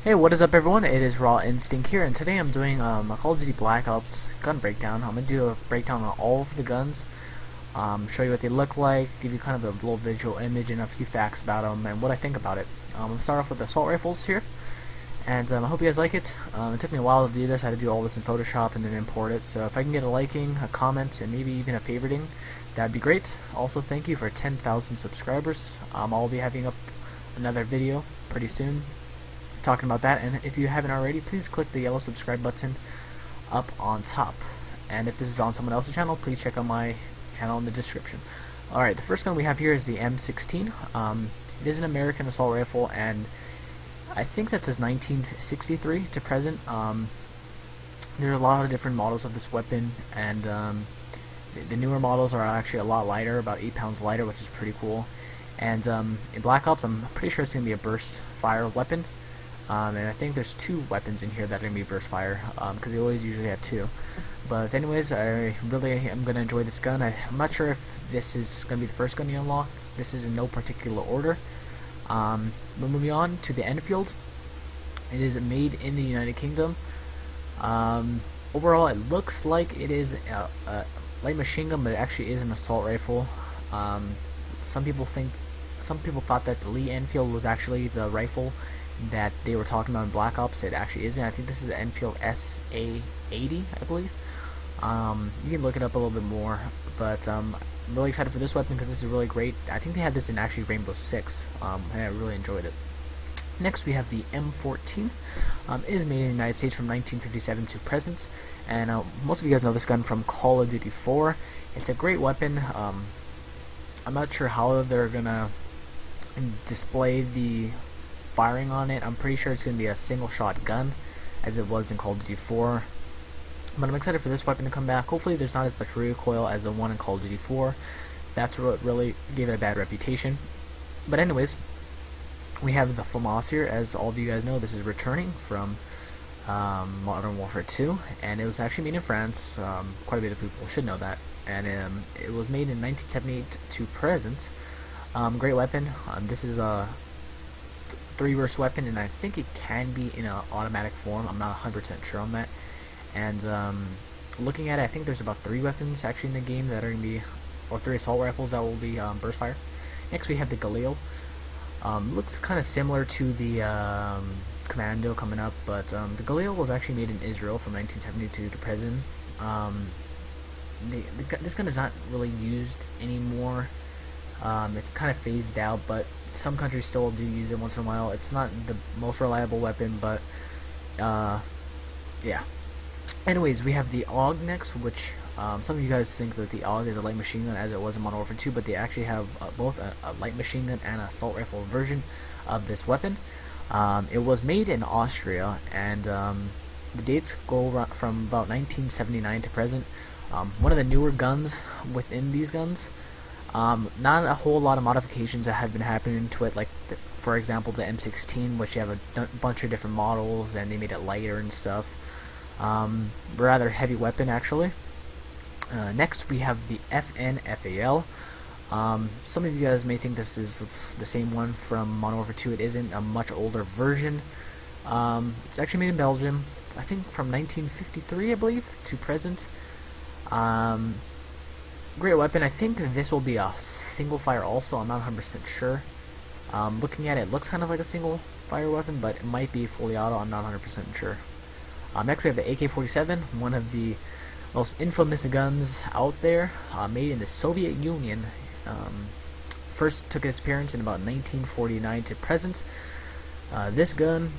Hey, what is up everyone? It is Raw Instinct here, and today I'm doing a Call of Duty Black Ops gun breakdown. I'm going to do a breakdown on all of the guns, show you what they look like, give you kind of a little visual image and a few facts about them and what I think about it. I'm going to start off with the assault rifles here, and I hope you guys like it. It took me a while to do this. I had to do all this in Photoshop and then import it, so if I can get a liking, a comment, and maybe even a favoriting, that'd be great. Also, thank you for 10,000 subscribers. I'll be having up another video pretty soon talking about that, and if you haven't already, please click the yellow subscribe button up on top. And if this is on someone else's channel, please check out my channel in the description. Alright, the first gun we have here is the M16. It is an American assault rifle, and I think that says 1963 to present. There are a lot of different models of this weapon, and the newer models are actually a lot lighter, about 8 pounds lighter, which is pretty cool. And in Black Ops, I'm pretty sure it's going to be a burst fire weapon. And I think there's 2 weapons in here that are going to be burst fire, because they always usually have 2. But anyways, I really am going to enjoy this gun. I'm not sure if this is going to be the first gun you unlock. This is in no particular order. But moving on to the Enfield. It is made in the United Kingdom. Overall, it looks like it is a light machine gun, but it actually is an assault rifle. Some people thought that the Lee Enfield was actually the rifle that they were talking about in Black Ops. It actually isn't. I think this is the Enfield SA80, I believe. You can look it up a little bit more, but I'm really excited for this weapon because this is really great. I think they had this in actually Rainbow Six, and I really enjoyed it. Next we have the M14. It is made in the United States from 1957 to present, and most of you guys know this gun from Call of Duty 4. It's a great weapon. I'm not sure how they're gonna display the firing on it. I'm pretty sure it's going to be a single shot gun as it was in Call of Duty 4, but I'm excited for this weapon to come back. Hopefully there's not as much recoil as the one in Call of Duty 4. That's what really gave it a bad reputation. But anyways, we have the FAMAS here. As all of you guys know, this is returning from Modern Warfare 2, and it was actually made in France. Quite a bit of people should know that, and it was made in 1978 to present. Great weapon. This is a 3-burst weapon, and I think it can be in an automatic form. I'm not 100% sure on that. And looking at it, I think there's about 3 weapons actually in the game that are going to be, or 3 assault rifles that will be burst fire. Next we have the Galil. Looks kind of similar to the Commando coming up, but the Galil was actually made in Israel from 1972 to present. This gun is not really used anymore. It's kind of phased out, but some countries still do use it once in a while. It's not the most reliable weapon, but yeah. Anyways, we have the AUG next, which some of you guys think that the AUG is a light machine gun as it was in Modern Warfare 2, but they actually have both a light machine gun and an assault rifle version of this weapon. It was made in Austria, and the dates go from about 1979 to present. One of the newer guns within these guns. Not a whole lot of modifications that have been happening to it, like for example the M16, which you have a bunch of different models and they made it lighter and stuff. Rather heavy weapon actually. Next we have the FNFAL. Some of you guys may think this is the same one from Modern Warfare 2. It isn't. A much older version. It's actually made in Belgium, I think from 1953 I believe to present. Great weapon. I think this will be a single fire also. I'm not 100% sure. Looking at it, it looks kind of like a single fire weapon, but it might be fully auto. I'm not 100% sure. Next we have the AK-47, one of the most infamous guns out there, made in the Soviet Union. First took its appearance in about 1949 to present. This gun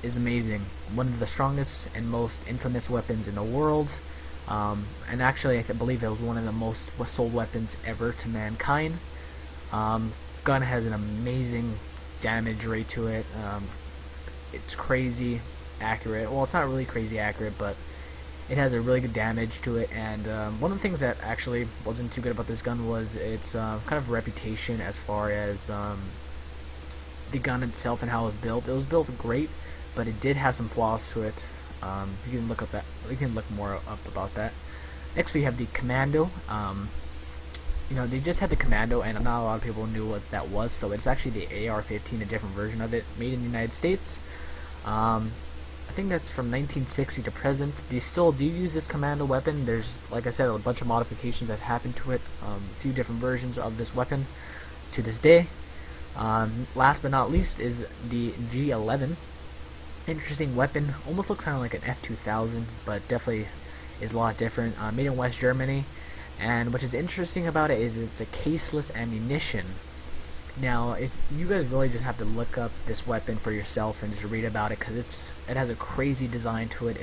is amazing. One of the strongest and most infamous weapons in the world. And actually I believe it was one of the most sold weapons ever to mankind. Gun has an amazing damage rate to it. It's crazy accurate. Well, it's not really crazy accurate, but it has a really good damage to it. And one of the things that actually wasn't too good about this gun was its kind of reputation as far as the gun itself and how it was built. It was built great, but it did have some flaws to it. You can look up that. You can look more up about that. Next, we have the Commando. They just had the Commando, and not a lot of people knew what that was. So it's actually the AR-15, a different version of it, made in the United States. I think that's from 1960 to present. They still do use this commando weapon. There's, like I said, a bunch of modifications that happened to it. A few different versions of this weapon to this day. Last but not least is the G11. Interesting weapon. Almost looks kind of like an F2000, but definitely is a lot different. Made in West Germany. And what is interesting about it is it's a caseless ammunition. Now, if you guys really just have to look up this weapon for yourself and just read about it, because it has a crazy design to it.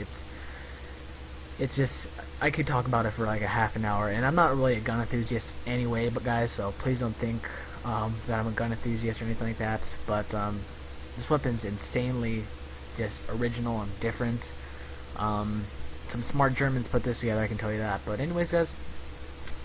It's just, I could talk about it for like a half an hour, and I'm not really a gun enthusiast anyway, but guys, so please don't think that I'm a gun enthusiast or anything like that. But this weapon's insanely just original and different. Some smart Germans put this together, I can tell you that. But anyways, guys,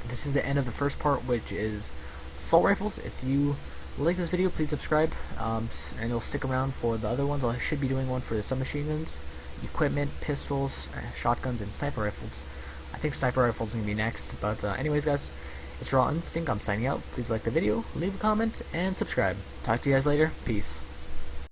this is the end of the first part, which is assault rifles. If you like this video, please subscribe, and you'll stick around for the other ones. I should be doing one for the submachine guns, equipment, pistols, shotguns, and sniper rifles. I think sniper rifles is going to be next. But anyways, guys, it's Raw Instinct. I'm signing out. Please like the video, leave a comment, and subscribe. Talk to you guys later. Peace.